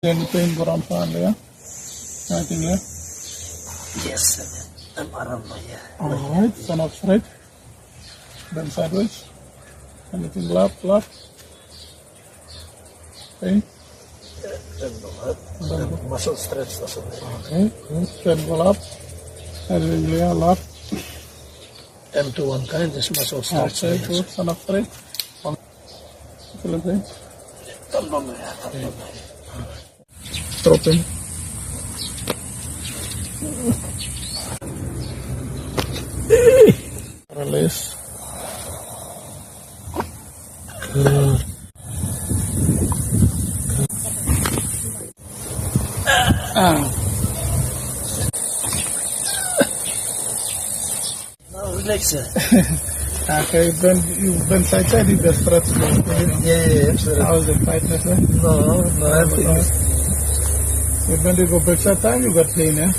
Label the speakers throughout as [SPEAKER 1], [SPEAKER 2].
[SPEAKER 1] Any pain go around there? Anything here?
[SPEAKER 2] Yes, sir. I'm around here.
[SPEAKER 1] Alright, stand up straight. Bend sideways. Anything left? Pain?
[SPEAKER 2] Muscle stretch.
[SPEAKER 1] Okay, good. Chin go up. Anything here? Left.
[SPEAKER 2] M to one kind, this muscle stretch.
[SPEAKER 1] Okay, good. Stand up straight. Feeling pain? Dropping. Release. Good.
[SPEAKER 2] Now relax, sir.
[SPEAKER 1] Okay, you bend side, you just stretch.
[SPEAKER 2] Yeah, sir.
[SPEAKER 1] How's the tightness there?
[SPEAKER 2] No, everything.
[SPEAKER 1] So when you go back that time, you got pain, eh?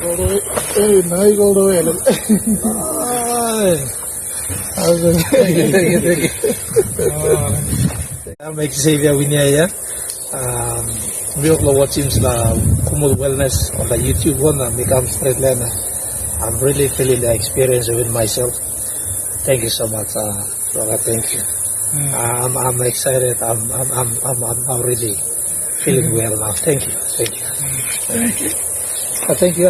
[SPEAKER 1] All the way. Hey, now you go all the way. How's it?
[SPEAKER 2] I'm Xavier Winyaya. Real watching the Kumul Wellness on the YouTube one and become straight learner. I'm really feeling the experience with myself. Thank you so much, brother. Thank you. I'm excited. I'm really feeling well now. Thank you.
[SPEAKER 1] Thank you.
[SPEAKER 2] Thank you.